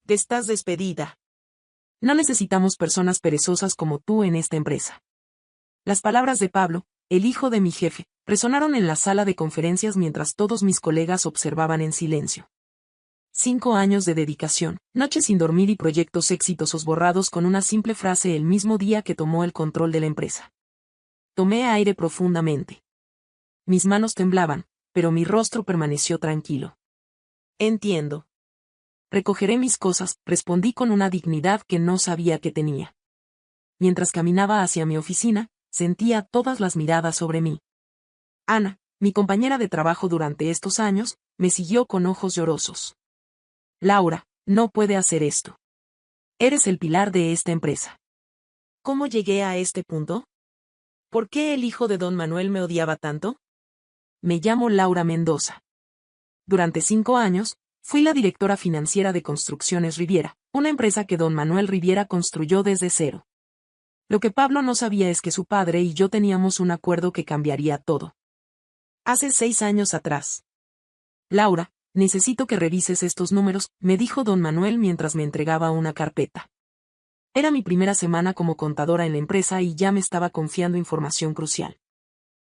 Estás despedida. No necesitamos personas perezosas como tú en esta empresa. Las palabras de Pablo, el hijo de mi jefe, resonaron en la sala de conferencias mientras todos mis colegas observaban en silencio. 5 años de dedicación, noches sin dormir y proyectos exitosos borrados con una simple frase el mismo día que tomó el control de la empresa. Tomé aire profundamente. Mis manos temblaban, pero mi rostro permaneció tranquilo. Entiendo. Recogeré mis cosas, respondí con una dignidad que no sabía que tenía. Mientras caminaba hacia mi oficina, sentía todas las miradas sobre mí. Ana, mi compañera de trabajo durante estos años, me siguió con ojos llorosos. Laura, no puede hacer esto. Eres el pilar de esta empresa. ¿Cómo llegué a este punto? ¿Por qué el hijo de don Manuel me odiaba tanto? Me llamo Laura Mendoza. Durante 5 años, fui la directora financiera de Construcciones Riviera, una empresa que don Manuel Riviera construyó desde cero. Lo que Pablo no sabía es que su padre y yo teníamos un acuerdo que cambiaría todo. Hace 6 años atrás. Laura, necesito que revises estos números, me dijo don Manuel mientras me entregaba una carpeta. Era mi primera semana como contadora en la empresa y ya me estaba confiando información crucial.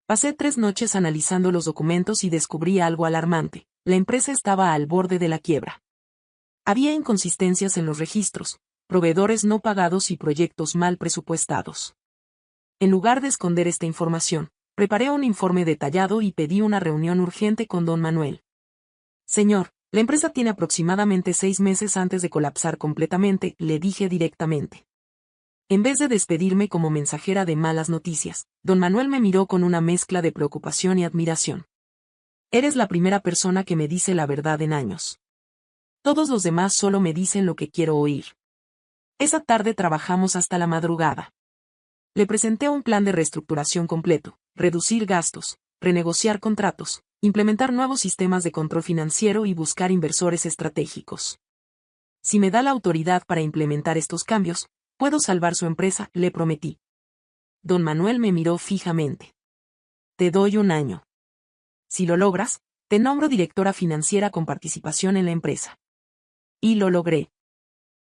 Pasé 3 noches analizando los documentos y descubrí algo alarmante: la empresa estaba al borde de la quiebra. Había inconsistencias en los registros, proveedores no pagados y proyectos mal presupuestados. En lugar de esconder esta información, preparé un informe detallado y pedí una reunión urgente con don Manuel. Señor, la empresa tiene aproximadamente 6 meses antes de colapsar completamente, le dije directamente. En vez de despedirme como mensajera de malas noticias, don Manuel me miró con una mezcla de preocupación y admiración. Eres la primera persona que me dice la verdad en años. Todos los demás solo me dicen lo que quiero oír. Esa tarde trabajamos hasta la madrugada. Le presenté un plan de reestructuración completo: reducir gastos, renegociar contratos, implementar nuevos sistemas de control financiero y buscar inversores estratégicos. Si me da la autoridad para implementar estos cambios, puedo salvar su empresa, le prometí. Don Manuel me miró fijamente. Te doy 1 año. Si lo logras, te nombro directora financiera con participación en la empresa. Y lo logré.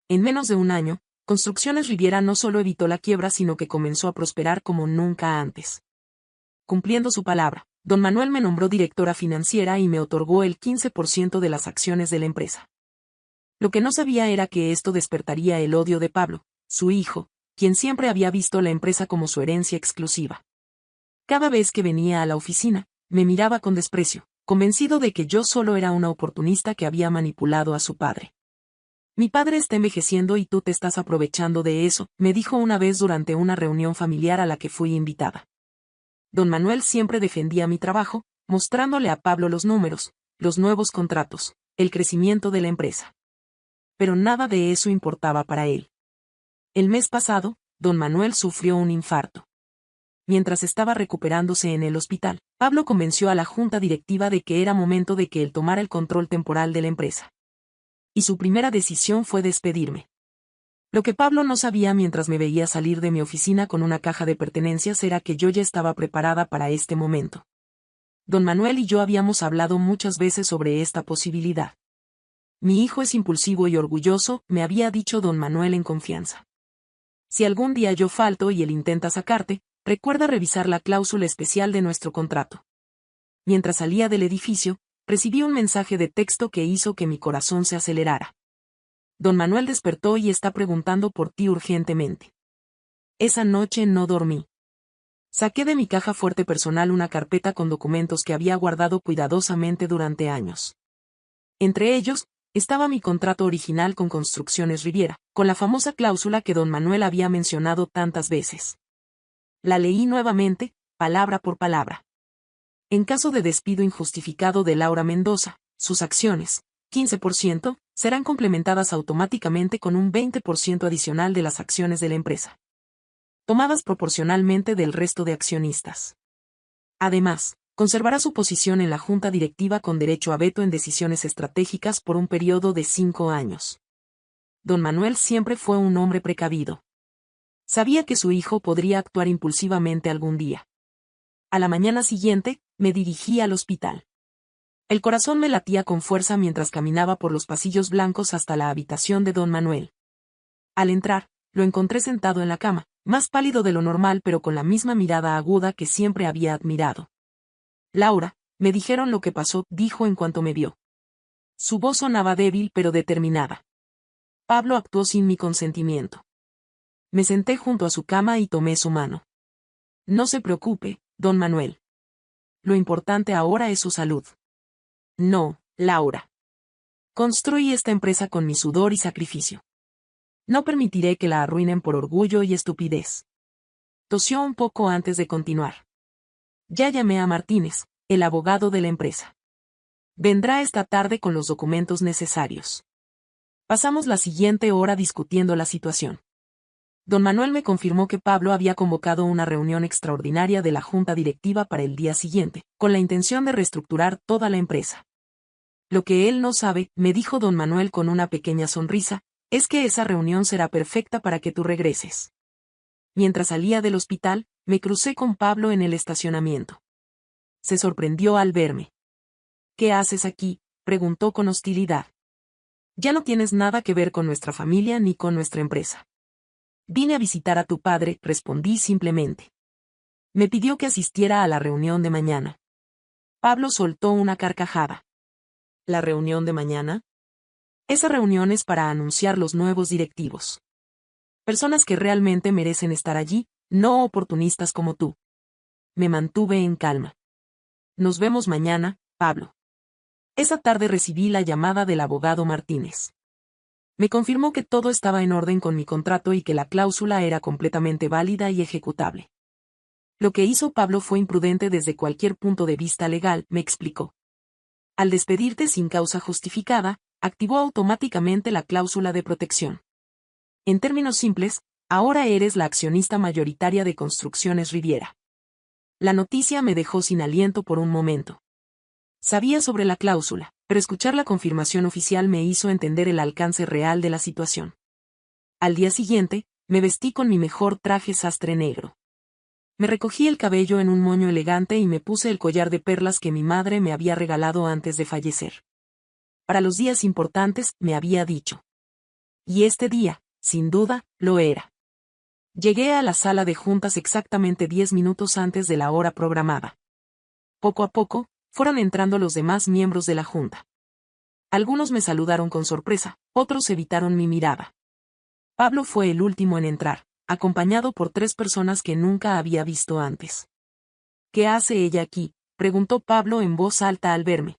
En menos de 1 año, Construcciones Riviera no solo evitó la quiebra sino que comenzó a prosperar como nunca antes. Cumpliendo su palabra, don Manuel me nombró directora financiera y me otorgó el 15% de las acciones de la empresa. Lo que no sabía era que esto despertaría el odio de Pablo, su hijo, quien siempre había visto la empresa como su herencia exclusiva. Cada vez que venía a la oficina, me miraba con desprecio, convencido de que yo solo era una oportunista que había manipulado a su padre. Mi padre está envejeciendo y tú te estás aprovechando de eso, me dijo una vez durante una reunión familiar a la que fui invitada. Don Manuel siempre defendía mi trabajo, mostrándole a Pablo los números, los nuevos contratos, el crecimiento de la empresa. Pero nada de eso importaba para él. El mes pasado, don Manuel sufrió un infarto. Mientras estaba recuperándose en el hospital, Pablo convenció a la junta directiva de que era momento de que él tomara el control temporal de la empresa. Y su primera decisión fue despedirme. Lo que Pablo no sabía mientras me veía salir de mi oficina con una caja de pertenencias era que yo ya estaba preparada para este momento. Don Manuel y yo habíamos hablado muchas veces sobre esta posibilidad. Mi hijo es impulsivo y orgulloso, me había dicho don Manuel en confianza. Si algún día yo falto y él intenta sacarte, recuerda revisar la cláusula especial de nuestro contrato. Mientras salía del edificio, recibí un mensaje de texto que hizo que mi corazón se acelerara. Don Manuel despertó y está preguntando por ti urgentemente. Esa noche no dormí. Saqué de mi caja fuerte personal una carpeta con documentos que había guardado cuidadosamente durante años. Entre ellos, estaba mi contrato original con Construcciones Riviera, con la famosa cláusula que don Manuel había mencionado tantas veces. La leí nuevamente, palabra por palabra. En caso de despido injustificado de Laura Mendoza, sus acciones, 15%, serán complementadas automáticamente con un 20% adicional de las acciones de la empresa, tomadas proporcionalmente del resto de accionistas. Además, conservará su posición en la junta directiva con derecho a veto en decisiones estratégicas por un periodo de 5 años. Don Manuel siempre fue un hombre precavido. Sabía que su hijo podría actuar impulsivamente algún día. A la mañana siguiente, me dirigí al hospital. El corazón me latía con fuerza mientras caminaba por los pasillos blancos hasta la habitación de don Manuel. Al entrar, lo encontré sentado en la cama, más pálido de lo normal pero con la misma mirada aguda que siempre había admirado. Laura, me dijeron lo que pasó, dijo en cuanto me vio. Su voz sonaba débil pero determinada. Pablo actuó sin mi consentimiento. Me senté junto a su cama y tomé su mano. No se preocupe, don Manuel. Lo importante ahora es su salud. No, Laura. Construí esta empresa con mi sudor y sacrificio. No permitiré que la arruinen por orgullo y estupidez. Tosió un poco antes de continuar. Ya llamé a Martínez, el abogado de la empresa. Vendrá esta tarde con los documentos necesarios. Pasamos la siguiente hora discutiendo la situación. Don Manuel me confirmó que Pablo había convocado una reunión extraordinaria de la junta directiva para el día siguiente, con la intención de reestructurar toda la empresa. Lo que él no sabe, me dijo don Manuel con una pequeña sonrisa, es que esa reunión será perfecta para que tú regreses. Mientras salía del hospital, me crucé con Pablo en el estacionamiento. Se sorprendió al verme. ¿Qué haces aquí?, preguntó con hostilidad. Ya no tienes nada que ver con nuestra familia ni con nuestra empresa. Vine a visitar a tu padre, respondí simplemente. Me pidió que asistiera a la reunión de mañana. Pablo soltó una carcajada. ¿La reunión de mañana? Esa reunión es para anunciar los nuevos directivos. Personas que realmente merecen estar allí, no oportunistas como tú. Me mantuve en calma. Nos vemos mañana, Pablo. Esa tarde recibí la llamada del abogado Martínez. Me confirmó que todo estaba en orden con mi contrato y que la cláusula era completamente válida y ejecutable. Lo que hizo Pablo fue imprudente desde cualquier punto de vista legal, me explicó. Al despedirte sin causa justificada, activó automáticamente la cláusula de protección. En términos simples, ahora eres la accionista mayoritaria de Construcciones Riviera. La noticia me dejó sin aliento por un momento. Sabía sobre la cláusula, pero escuchar la confirmación oficial me hizo entender el alcance real de la situación. Al día siguiente, me vestí con mi mejor traje sastre negro. Me recogí el cabello en un moño elegante y me puse el collar de perlas que mi madre me había regalado antes de fallecer. Para los días importantes, me había dicho. Y este día, sin duda, lo era. Llegué a la sala de juntas exactamente 10 minutos antes de la hora programada. Poco a poco, fueron entrando los demás miembros de la junta. Algunos me saludaron con sorpresa, otros evitaron mi mirada. Pablo fue el último en entrar, acompañado por 3 personas que nunca había visto antes. ¿Qué hace ella aquí?, preguntó Pablo en voz alta al verme.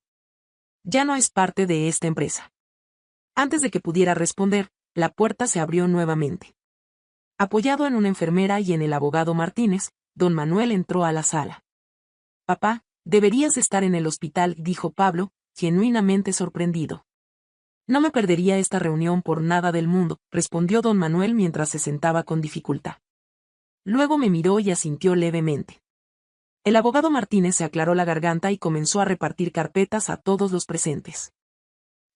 Ya no es parte de esta empresa. Antes de que pudiera responder, la puerta se abrió nuevamente. Apoyado en una enfermera y en el abogado Martínez, don Manuel entró a la sala. Papá, deberías estar en el hospital, dijo Pablo, genuinamente sorprendido. No me perdería esta reunión por nada del mundo, respondió don Manuel mientras se sentaba con dificultad. Luego me miró y asintió levemente. El abogado Martínez se aclaró la garganta y comenzó a repartir carpetas a todos los presentes.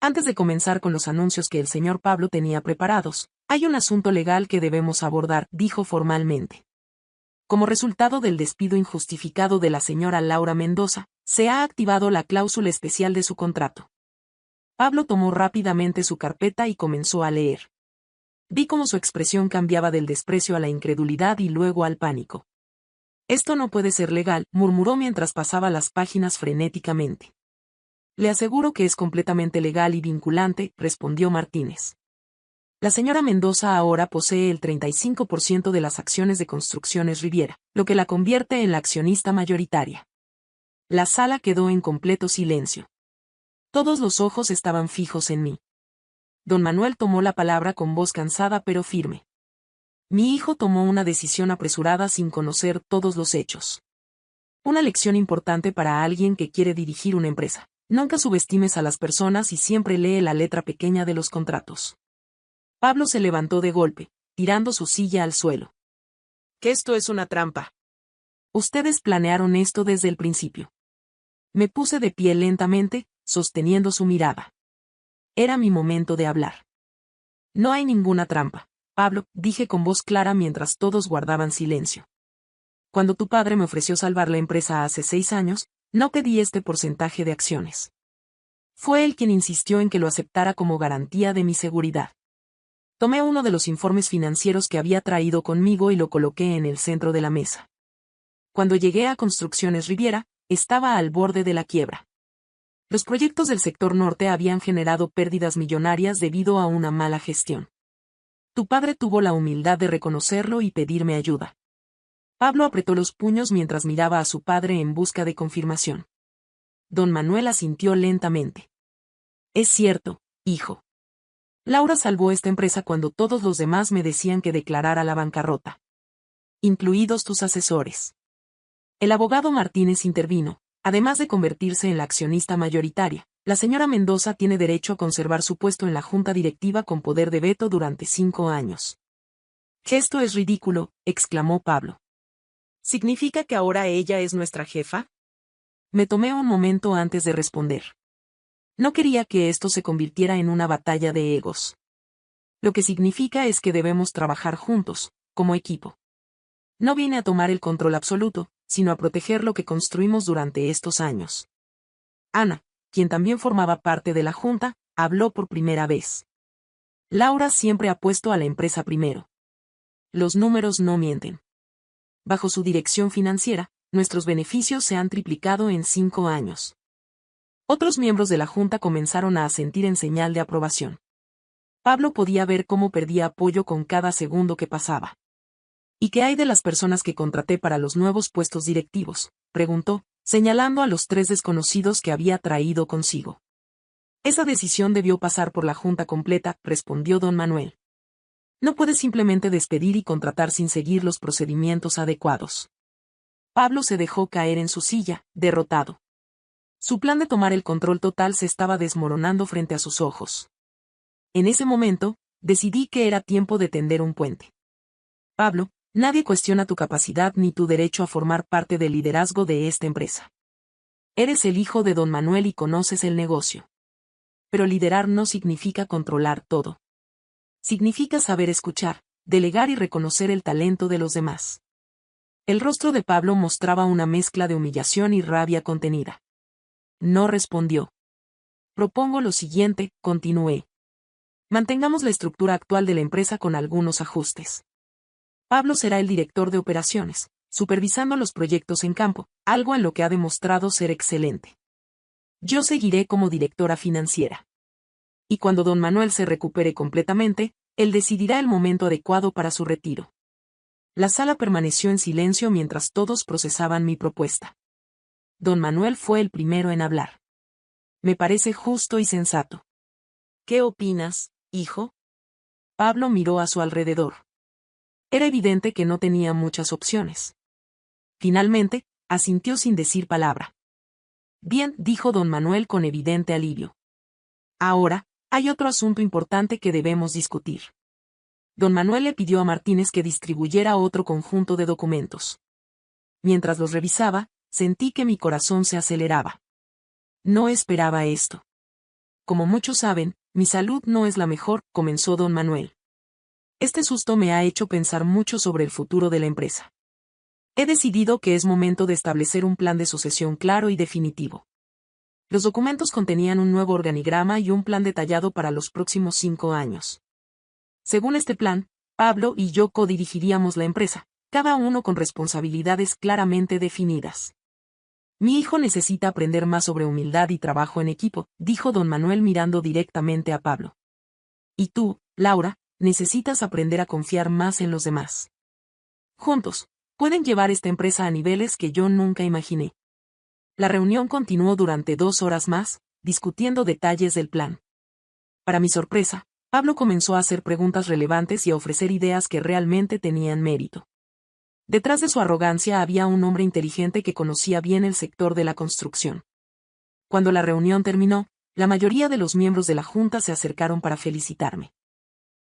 Antes de comenzar con los anuncios que el señor Pablo tenía preparados, hay un asunto legal que debemos abordar, dijo formalmente. Como resultado del despido injustificado de la señora Laura Mendoza, se ha activado la cláusula especial de su contrato. Pablo tomó rápidamente su carpeta y comenzó a leer. Vi cómo su expresión cambiaba del desprecio a la incredulidad y luego al pánico. Esto no puede ser legal, murmuró mientras pasaba las páginas frenéticamente. Le aseguro que es completamente legal y vinculante, respondió Martínez. La señora Mendoza ahora posee el 35% de las acciones de Construcciones Riviera, lo que la convierte en la accionista mayoritaria. La sala quedó en completo silencio. Todos los ojos estaban fijos en mí. Don Manuel tomó la palabra con voz cansada pero firme. Mi hijo tomó una decisión apresurada sin conocer todos los hechos. Una lección importante para alguien que quiere dirigir una empresa. Nunca subestimes a las personas y siempre lee la letra pequeña de los contratos. Pablo se levantó de golpe, tirando su silla al suelo. Que esto es una trampa. Ustedes planearon esto desde el principio. Me puse de pie lentamente, sosteniendo su mirada. Era mi momento de hablar. No hay ninguna trampa, Pablo, dije con voz clara mientras todos guardaban silencio. Cuando tu padre me ofreció salvar la empresa hace 6 años, no pedí este porcentaje de acciones. Fue él quien insistió en que lo aceptara como garantía de mi seguridad. Tomé uno de los informes financieros que había traído conmigo y lo coloqué en el centro de la mesa. Cuando llegué a Construcciones Riviera, estaba al borde de la quiebra. Los proyectos del sector norte habían generado pérdidas millonarias debido a una mala gestión. Tu padre tuvo la humildad de reconocerlo y pedirme ayuda. Pablo apretó los puños mientras miraba a su padre en busca de confirmación. Don Manuel asintió lentamente. Es cierto, hijo. Laura salvó esta empresa cuando todos los demás me decían que declarara la bancarrota. Incluidos tus asesores. El abogado Martínez intervino. Además de convertirse en la accionista mayoritaria, la señora Mendoza tiene derecho a conservar su puesto en la junta directiva con poder de veto durante 5 años. Esto es ridículo, exclamó Pablo. ¿Significa que ahora ella es nuestra jefa? Me tomé un momento antes de responder. No quería que esto se convirtiera en una batalla de egos. Lo que significa es que debemos trabajar juntos, como equipo. No vine a tomar el control absoluto, sino a proteger lo que construimos durante estos años. Ana, quien también formaba parte de la junta, habló por primera vez. Laura siempre ha puesto a la empresa primero. Los números no mienten. Bajo su dirección financiera, nuestros beneficios se han triplicado en 5 años. Otros miembros de la junta comenzaron a asentir en señal de aprobación. Pablo podía ver cómo perdía apoyo con cada segundo que pasaba. ¿Y qué hay de las personas que contraté para los nuevos puestos directivos?, preguntó, señalando a los 3 desconocidos que había traído consigo. Esa decisión debió pasar por la junta completa, respondió don Manuel. No puedes simplemente despedir y contratar sin seguir los procedimientos adecuados. Pablo se dejó caer en su silla, derrotado. Su plan de tomar el control total se estaba desmoronando frente a sus ojos. En ese momento, decidí que era tiempo de tender un puente. Pablo, nadie cuestiona tu capacidad ni tu derecho a formar parte del liderazgo de esta empresa. Eres el hijo de don Manuel y conoces el negocio. Pero liderar no significa controlar todo. Significa saber escuchar, delegar y reconocer el talento de los demás. El rostro de Pablo mostraba una mezcla de humillación y rabia contenida. No respondió. Propongo lo siguiente, continué. Mantengamos la estructura actual de la empresa con algunos ajustes. Pablo será el director de operaciones, supervisando los proyectos en campo, algo en lo que ha demostrado ser excelente. Yo seguiré como directora financiera. Y cuando don Manuel se recupere completamente, él decidirá el momento adecuado para su retiro. La sala permaneció en silencio mientras todos procesaban mi propuesta. Don Manuel fue el primero en hablar. Me parece justo y sensato. ¿Qué opinas, hijo? Pablo miró a su alrededor. Era evidente que no tenía muchas opciones. Finalmente, asintió sin decir palabra. Bien, dijo don Manuel con evidente alivio. Ahora, hay otro asunto importante que debemos discutir. Don Manuel le pidió a Martínez que distribuyera otro conjunto de documentos. Mientras los revisaba, sentí que mi corazón se aceleraba. No esperaba esto. Como muchos saben, mi salud no es la mejor, comenzó don Manuel. Este susto me ha hecho pensar mucho sobre el futuro de la empresa. He decidido que es momento de establecer un plan de sucesión claro y definitivo. Los documentos contenían un nuevo organigrama y un plan detallado para los próximos 5 años. Según este plan, Pablo y yo codirigiríamos la empresa, cada uno con responsabilidades claramente definidas. Mi hijo necesita aprender más sobre humildad y trabajo en equipo, dijo don Manuel mirando directamente a Pablo. Y tú, Laura, necesitas aprender a confiar más en los demás. Juntos, pueden llevar esta empresa a niveles que yo nunca imaginé. La reunión continuó durante 2 horas más, discutiendo detalles del plan. Para mi sorpresa, Pablo comenzó a hacer preguntas relevantes y a ofrecer ideas que realmente tenían mérito. Detrás de su arrogancia había un hombre inteligente que conocía bien el sector de la construcción. Cuando la reunión terminó, la mayoría de los miembros de la junta se acercaron para felicitarme.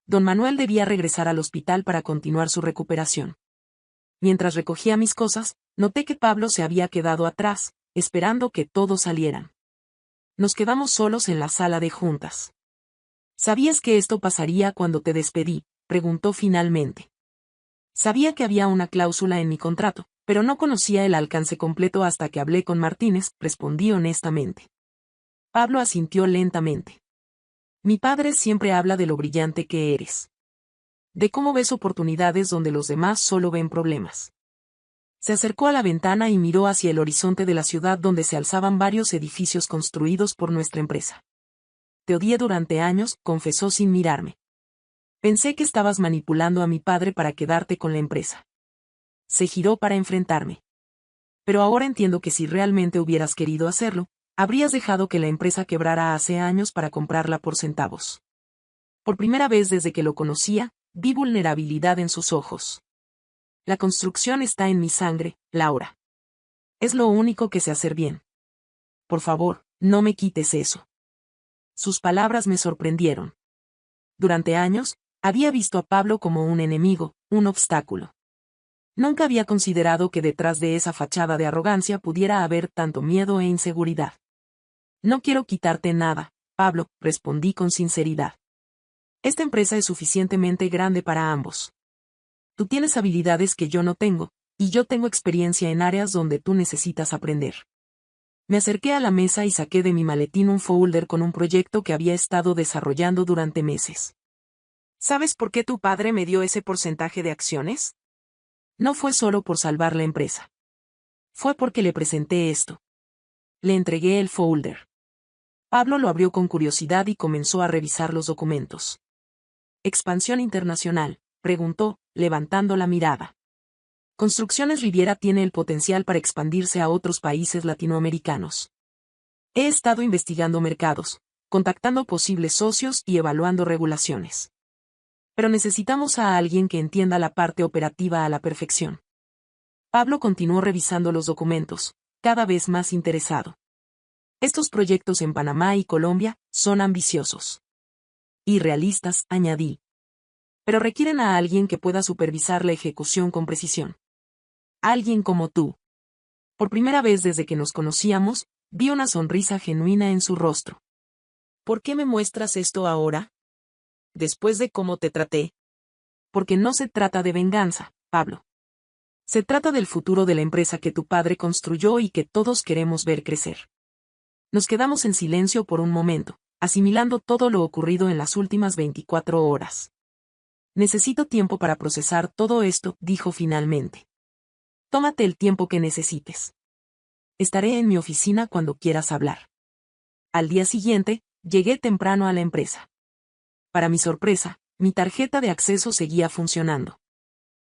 Don Manuel debía regresar al hospital para continuar su recuperación. Mientras recogía mis cosas, noté que Pablo se había quedado atrás, esperando que todos salieran. Nos quedamos solos en la sala de juntas. ¿Sabías que esto pasaría cuando te despedí?, preguntó finalmente. Sabía que había una cláusula en mi contrato, pero no conocía el alcance completo hasta que hablé con Martínez, respondí honestamente. Pablo asintió lentamente. Mi padre siempre habla de lo brillante que eres. De cómo ves oportunidades donde los demás solo ven problemas. Se acercó a la ventana y miró hacia el horizonte de la ciudad donde se alzaban varios edificios construidos por nuestra empresa. Te odié durante años, confesó sin mirarme. Pensé que estabas manipulando a mi padre para quedarte con la empresa. Se giró para enfrentarme. Pero ahora entiendo que si realmente hubieras querido hacerlo, habrías dejado que la empresa quebrara hace años para comprarla por centavos. Por primera vez desde que lo conocía, vi vulnerabilidad en sus ojos. La construcción está en mi sangre, Laura. Es lo único que sé hacer bien. Por favor, no me quites eso. Sus palabras me sorprendieron. Durante años, había visto a Pablo como un enemigo, un obstáculo. Nunca había considerado que detrás de esa fachada de arrogancia pudiera haber tanto miedo e inseguridad. No quiero quitarte nada, Pablo, respondí con sinceridad. Esta empresa es suficientemente grande para ambos. Tú tienes habilidades que yo no tengo, y yo tengo experiencia en áreas donde tú necesitas aprender. Me acerqué a la mesa y saqué de mi maletín un folder con un proyecto que había estado desarrollando durante meses. ¿Sabes por qué tu padre me dio ese porcentaje de acciones? No fue solo por salvar la empresa. Fue porque le presenté esto. Le entregué el folder. Pablo lo abrió con curiosidad y comenzó a revisar los documentos. ¿Expansión internacional?, preguntó, levantando la mirada. Construcciones Riviera tiene el potencial para expandirse a otros países latinoamericanos. He estado investigando mercados, contactando posibles socios y evaluando regulaciones. Pero necesitamos a alguien que entienda la parte operativa a la perfección. Pablo continuó revisando los documentos, cada vez más interesado. Estos proyectos en Panamá y Colombia son ambiciosos. Y realistas, añadí. Pero requieren a alguien que pueda supervisar la ejecución con precisión. Alguien como tú. Por primera vez desde que nos conocíamos, vi una sonrisa genuina en su rostro. ¿Por qué me muestras esto ahora? Después de cómo te traté. Porque no se trata de venganza, Pablo. Se trata del futuro de la empresa que tu padre construyó y que todos queremos ver crecer. Nos quedamos en silencio por un momento, asimilando todo lo ocurrido en las últimas 24 horas. Necesito tiempo para procesar todo esto, dijo finalmente. Tómate el tiempo que necesites. Estaré en mi oficina cuando quieras hablar. Al día siguiente, llegué temprano a la empresa. Para mi sorpresa, mi tarjeta de acceso seguía funcionando.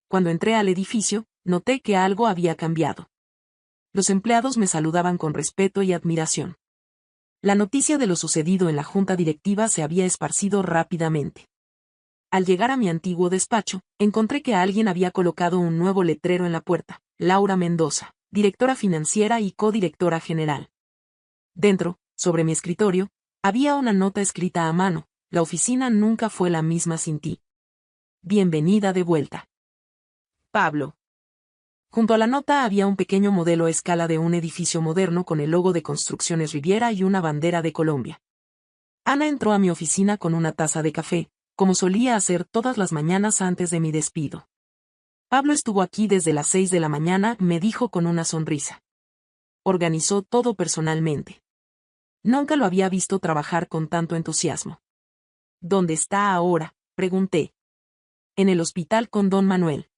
Cuando entré al edificio, noté que algo había cambiado. Los empleados me saludaban con respeto y admiración. La noticia de lo sucedido en la junta directiva se había esparcido rápidamente. Al llegar a mi antiguo despacho, encontré que alguien había colocado un nuevo letrero en la puerta: Laura Mendoza, directora financiera y codirectora general. Dentro, sobre mi escritorio, había una nota escrita a mano: la oficina nunca fue la misma sin ti. Bienvenida de vuelta. Pablo. Junto a la nota había un pequeño modelo a escala de un edificio moderno con el logo de Construcciones Riviera y una bandera de Colombia. Ana entró a mi oficina con una taza de café, como solía hacer todas las mañanas antes de mi despido. Pablo estuvo aquí desde las 6 de la mañana, me dijo con una sonrisa. Organizó todo personalmente. Nunca lo había visto trabajar con tanto entusiasmo. ¿Dónde está ahora?, pregunté. En el hospital con don Manuel.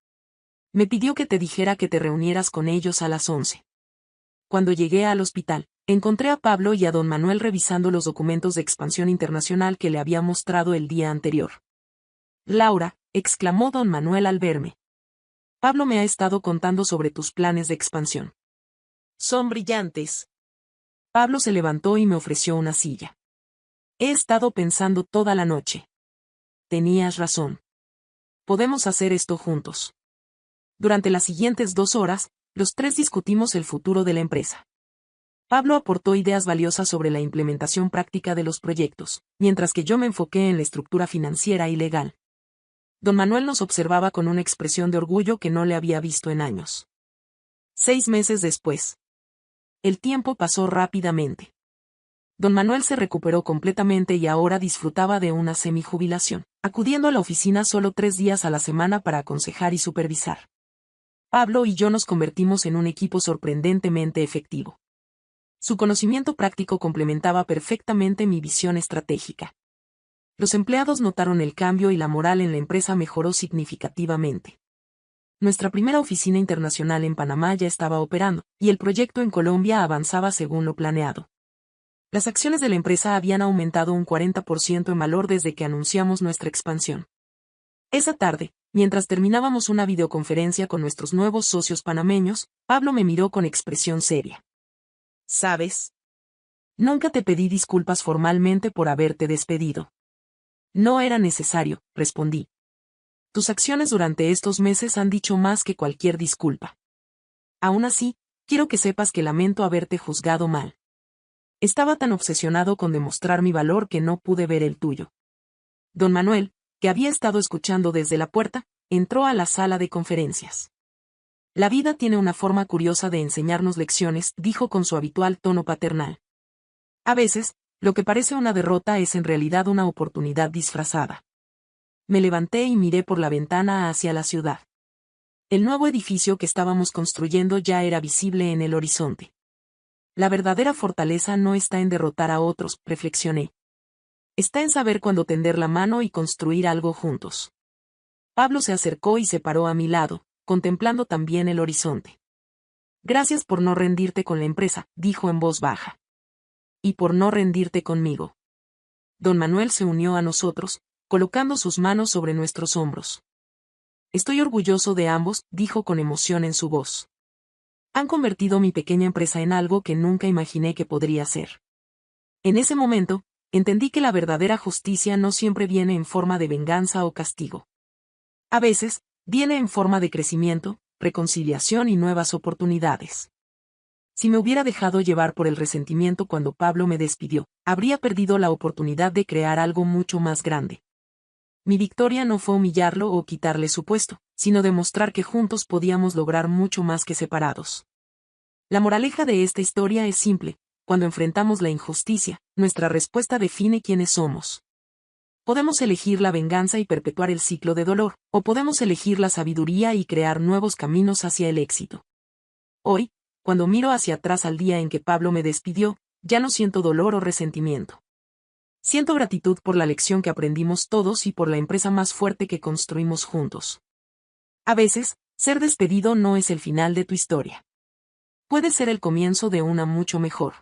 Me pidió que te dijera que te reunieras con ellos a las 11. Cuando llegué al hospital, encontré a Pablo y a don Manuel revisando los documentos de expansión internacional que le había mostrado el día anterior. Laura, exclamó don Manuel al verme. Pablo me ha estado contando sobre tus planes de expansión. Son brillantes. Pablo se levantó y me ofreció una silla. He estado pensando toda la noche. Tenías razón. Podemos hacer esto juntos. Durante las siguientes 2 horas, los tres discutimos el futuro de la empresa. Pablo aportó ideas valiosas sobre la implementación práctica de los proyectos, mientras que yo me enfoqué en la estructura financiera y legal. Don Manuel nos observaba con una expresión de orgullo que no le había visto en años. 6 meses después. El tiempo pasó rápidamente. Don Manuel se recuperó completamente y ahora disfrutaba de una semijubilación, acudiendo a la oficina solo 3 días a la semana para aconsejar y supervisar. Pablo y yo nos convertimos en un equipo sorprendentemente efectivo. Su conocimiento práctico complementaba perfectamente mi visión estratégica. Los empleados notaron el cambio y la moral en la empresa mejoró significativamente. Nuestra primera oficina internacional en Panamá ya estaba operando, y el proyecto en Colombia avanzaba según lo planeado. Las acciones de la empresa habían aumentado un 40% en valor desde que anunciamos nuestra expansión. Esa tarde, mientras terminábamos una videoconferencia con nuestros nuevos socios panameños, Pablo me miró con expresión seria. ¿Sabes? Nunca te pedí disculpas formalmente por haberte despedido. No era necesario, respondí. Tus acciones durante estos meses han dicho más que cualquier disculpa. Aún así, quiero que sepas que lamento haberte juzgado mal. Estaba tan obsesionado con demostrar mi valor que no pude ver el tuyo. Don Manuel, que había estado escuchando desde la puerta, entró a la sala de conferencias. La vida tiene una forma curiosa de enseñarnos lecciones, dijo con su habitual tono paternal. A veces, lo que parece una derrota es en realidad una oportunidad disfrazada. Me levanté y miré por la ventana hacia la ciudad. El nuevo edificio que estábamos construyendo ya era visible en el horizonte. La verdadera fortaleza no está en derrotar a otros, reflexioné. Está en saber cuándo tender la mano y construir algo juntos. Pablo se acercó y se paró a mi lado, contemplando también el horizonte. Gracias por no rendirte con la empresa, dijo en voz baja. Y por no rendirte conmigo. Don Manuel se unió a nosotros, colocando sus manos sobre nuestros hombros. Estoy orgulloso de ambos, dijo con emoción en su voz. Han convertido mi pequeña empresa en algo que nunca imaginé que podría ser. En ese momento, entendí que la verdadera justicia no siempre viene en forma de venganza o castigo. A veces, viene en forma de crecimiento, reconciliación y nuevas oportunidades. Si me hubiera dejado llevar por el resentimiento cuando Pablo me despidió, habría perdido la oportunidad de crear algo mucho más grande. Mi victoria no fue humillarlo o quitarle su puesto, sino demostrar que juntos podíamos lograr mucho más que separados. La moraleja de esta historia es simple: cuando enfrentamos la injusticia, nuestra respuesta define quiénes somos. Podemos elegir la venganza y perpetuar el ciclo de dolor, o podemos elegir la sabiduría y crear nuevos caminos hacia el éxito. Hoy, cuando miro hacia atrás al día en que Pablo me despidió, ya no siento dolor o resentimiento. Siento gratitud por la lección que aprendimos todos y por la empresa más fuerte que construimos juntos. A veces, ser despedido no es el final de tu historia. Puede ser el comienzo de una mucho mejor.